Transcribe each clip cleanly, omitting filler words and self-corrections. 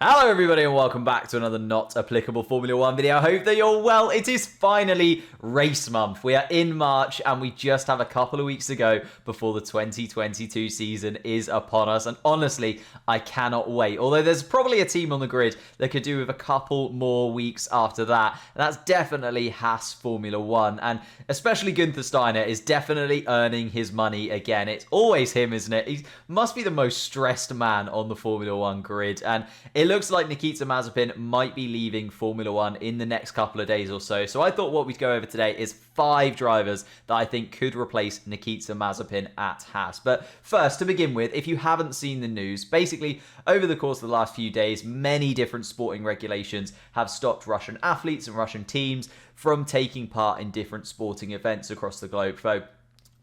Hello everybody and welcome back to another not applicable Formula 1 video. I hope that you're well. It is finally race month. We are in March and we just have a couple of weeks to go before the 2022 season is upon us. And honestly, I cannot wait. Although there's probably a team on the grid that could do with a couple more weeks after that. And that's definitely Haas Formula 1. And especially Günther Steiner is definitely earning his money again. It's always him, isn't it? He must be the most stressed man on the Formula 1 grid. And it looks like Nikita Mazepin might be leaving Formula 1 in the next couple of days or so. So I thought what we'd go over today is 5 drivers that I think could replace Nikita Mazepin at Haas. But first, to begin with, if you haven't seen the news, basically over the course of the last few days, many different sporting regulations have stopped Russian athletes and Russian teams from taking part in different sporting events across the globe. So,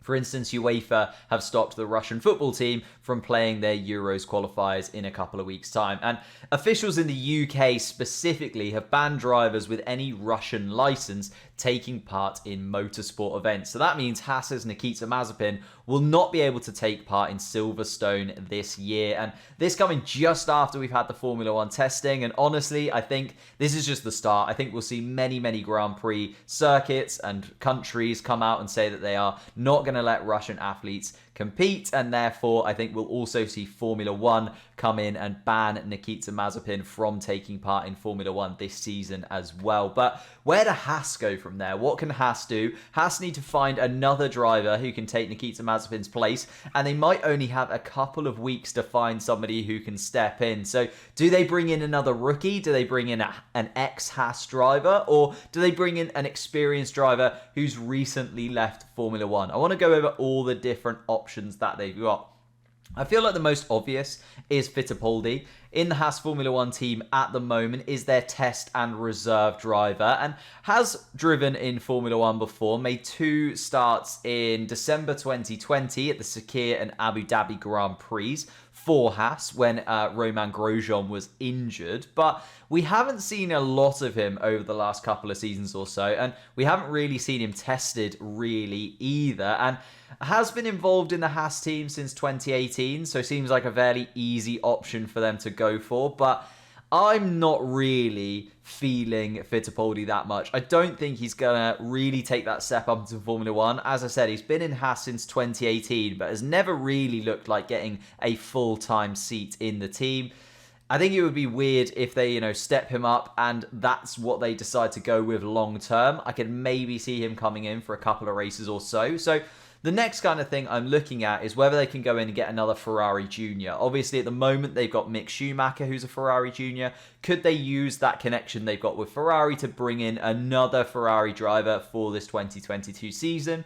for instance, UEFA have stopped the Russian football team from playing their Euros qualifiers in a couple of weeks' time. And officials in the UK specifically have banned drivers with any Russian license taking part in motorsport events. So that means Haas's Nikita Mazepin will not be able to take part in Silverstone this year. And this coming just after we've had the Formula 1 testing. And honestly, I think this is just the start. I think we'll see many Grand Prix circuits and countries come out and say that they are not going to let Russian athletes compete, and therefore I think we'll also see Formula 1 come in and ban Nikita Mazepin from taking part in Formula 1 this season as well. But where do Haas go from there? What can Haas do? Haas need to find another driver who can take Nikita Mazepin's place, and they might only have a couple of weeks to find somebody who can step in. So do they bring in another rookie? Do they bring in an ex-Haas driver? Or do they bring in an experienced driver who's recently left Formula 1? I want to go over all the different options that they've got. I feel like the most obvious is Fittipaldi. In the Haas Formula 1 team at the moment is their test and reserve driver, and has driven in Formula 1 before, made 2 starts in December 2020 at the Sakhir and Abu Dhabi Grand Prix for Haas when Romain Grosjean was injured, but we haven't seen a lot of him over the last couple of seasons or so, and we haven't really seen him tested really either, and has been involved in the Haas team since 2018, so seems like a fairly easy option for them to go for, but I'm not really feeling Fittipaldi that much. I don't think he's going to really take that step up into Formula 1. As I said, he's been in Haas since 2018, but has never really looked like getting a full-time seat in the team. I think it would be weird if they, step him up and that's what they decide to go with long term. I could maybe see him coming in for a couple of races or so. So the next kind of thing I'm looking at is whether they can go in and get another Ferrari Junior. Obviously, at the moment, they've got Mick Schumacher, who's a Ferrari Junior. Could they use that connection they've got with Ferrari to bring in another Ferrari driver for this 2022 season?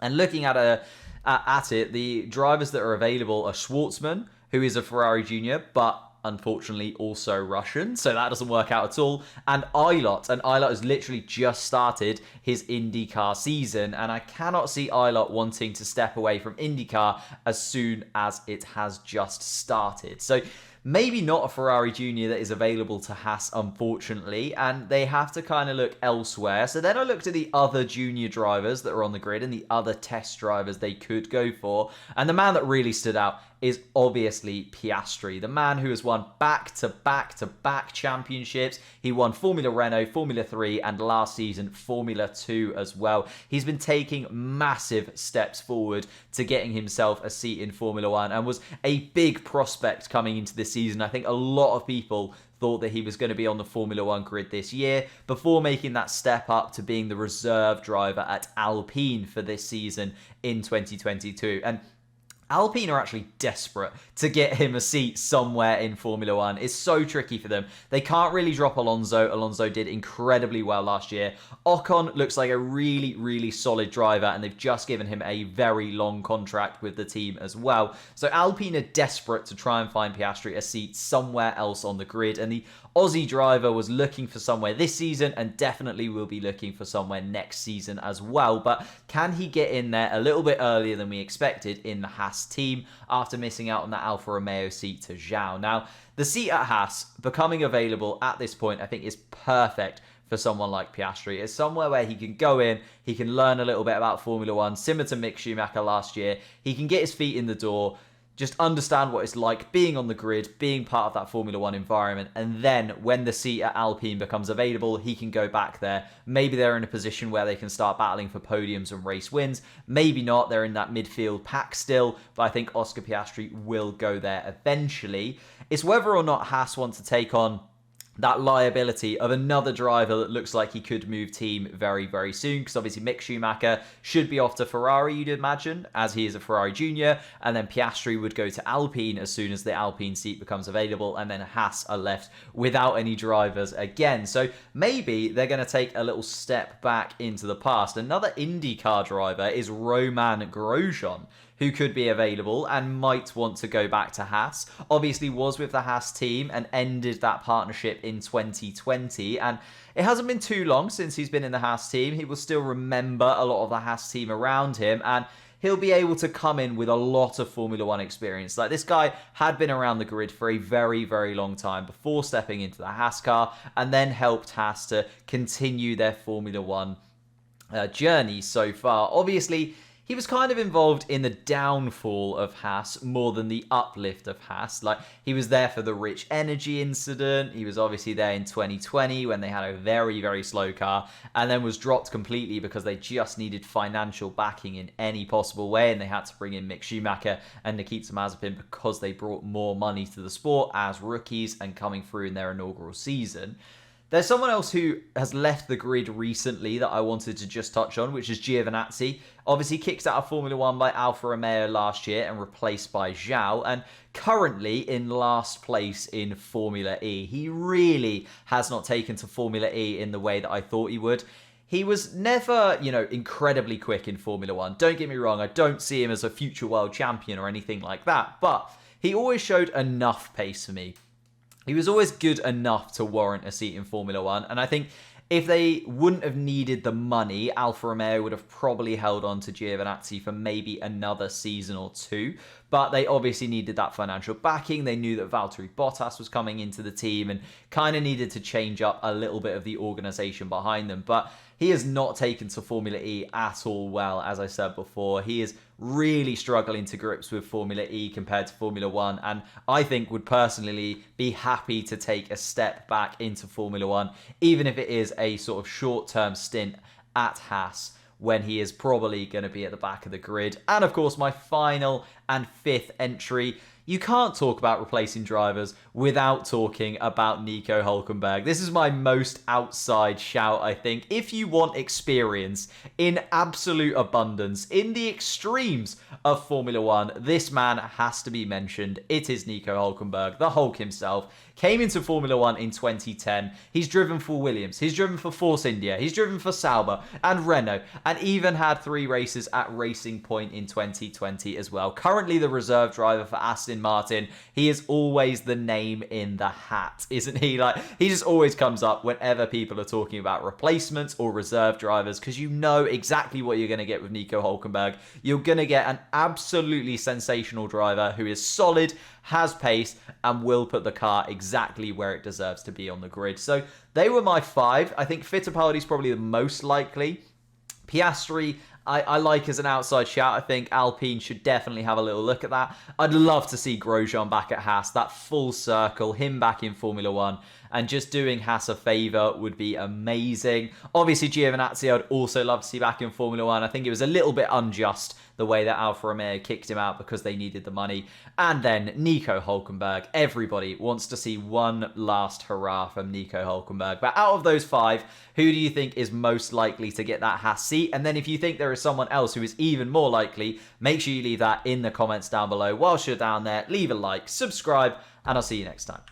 And looking at it, the drivers that are available are Schwartzman, who is a Ferrari Junior, but unfortunately also Russian, so that doesn't work out at all, and Eilert has literally just started his IndyCar season, and I cannot see Eilert wanting to step away from IndyCar as soon as it has just started. So maybe not a Ferrari Junior that is available to Haas, unfortunately, and they have to kind of look elsewhere. So then I looked at the other junior drivers that are on the grid and the other test drivers they could go for, and the man that really stood out is obviously Piastri, the man who has won back-to-back championships. He won Formula Renault, Formula 3, and last season Formula 2 as well. He's been taking massive steps forward to getting himself a seat in Formula 1 and was a big prospect coming into this season. I think a lot of people thought that he was going to be on the Formula 1 grid this year before making that step up to being the reserve driver at Alpine for this season in 2022. And Alpine are actually desperate to get him a seat somewhere in Formula 1. It's so tricky for them. They can't really drop Alonso. Alonso did incredibly well last year. Ocon looks like a really solid driver, and they've just given him a very long contract with the team as well. So Alpine are desperate to try and find Piastri a seat somewhere else on the grid, and the Aussie driver was looking for somewhere this season and definitely will be looking for somewhere next season as well. But can he get in there a little bit earlier than we expected in the Haas team after missing out on that Alfa Romeo seat to Zhou? Now, the seat at Haas becoming available at this point, I think, is perfect for someone like Piastri. It's somewhere where he can go in, he can learn a little bit about Formula 1, similar to Mick Schumacher last year. He can get his feet in the door, just understand what it's like being on the grid, being part of that Formula One environment, and then when the seat at Alpine becomes available, he can go back there. Maybe they're in a position where they can start battling for podiums and race wins. Maybe not, they're in that midfield pack still, but I think Oscar Piastri will go there eventually. It's whether or not Haas want to take on that liability of another driver that looks like he could move team very, very soon, because obviously Mick Schumacher should be off to Ferrari, you'd imagine, as he is a Ferrari junior, and then Piastri would go to Alpine as soon as the Alpine seat becomes available, and then Haas are left without any drivers again. So maybe they're going to take a little step back into the past. Another IndyCar driver is Romain Grosjean, who could be available and might want to go back to Haas. Obviously was with the Haas team and ended that partnership in 2020. And it hasn't been too long since he's been in the Haas team. He will still remember a lot of the Haas team around him, and he'll be able to come in with a lot of Formula One experience. Like, this guy had been around the grid for a very, very long time before stepping into the Haas car, and then helped Haas to continue their Formula One journey so far. Obviously, he was kind of involved in the downfall of Haas more than the uplift of Haas. Like, he was there for the Rich Energy incident. He was obviously there in 2020 when they had a very, very slow car, and then was dropped completely because they just needed financial backing in any possible way, and they had to bring in Mick Schumacher and Nikita Mazepin because they brought more money to the sport as rookies and coming through in their inaugural season. There's someone else who has left the grid recently that I wanted to just touch on, which is Giovinazzi. Obviously kicked out of Formula One by Alfa Romeo last year and replaced by Zhou, and currently in last place in Formula E. He really has not taken to Formula E in the way that I thought he would. He was never, incredibly quick in Formula One. Don't get me wrong, I don't see him as a future world champion or anything like that, but he always showed enough pace for me. He was always good enough to warrant a seat in Formula One, and I think if they wouldn't have needed the money, Alfa Romeo would have probably held on to Giovinazzi for maybe another season or two. But they obviously needed that financial backing. They knew that Valtteri Bottas was coming into the team and kind of needed to change up a little bit of the organisation behind them. But he has not taken to Formula E at all well, as I said before. He is really struggling to grips with Formula E compared to Formula One, and I think would personally be happy to take a step back into Formula One, even if it is a sort of short-term stint at Haas, when he is probably going to be at the back of the grid. And of course, my final and fifth entry. You can't talk about replacing drivers without talking about Nico Hulkenberg. This is my most outside shout, I think. If you want experience in absolute abundance, in the extremes of Formula One, this man has to be mentioned. It is Nico Hulkenberg, the Hulk himself. Came into Formula One in 2010. He's driven for Williams. He's driven for Force India. He's driven for Sauber and Renault, and even had 3 races at Racing Point in 2020 as well. Currently the reserve driver for Aston Martin. He is always the name in the hat, isn't he? Like, he just always comes up whenever people are talking about replacements or reserve drivers, because you know exactly what you're going to get with Nico Hulkenberg. You're going to get an absolutely sensational driver who is solid, has pace, and will put the car exactly where it deserves to be on the grid. So they were my 5. I think Fittipaldi's probably the most likely. Piastri, I like as an outside shout. I think Alpine should definitely have a little look at that. I'd love to see Grosjean back at Haas, that full circle, him back in Formula One, and just doing Haas a favour would be amazing. Obviously, Giovinazzi I'd also love to see back in Formula One. I think it was a little bit unjust the way that Alfa Romeo kicked him out because they needed the money. And then Nico Hulkenberg. Everybody wants to see one last hurrah from Nico Hulkenberg. But out of those 5, who do you think is most likely to get that Haas seat? And then if you think there is someone else who is even more likely, make sure you leave that in the comments down below. Whilst you're down there, leave a like, subscribe, and I'll see you next time.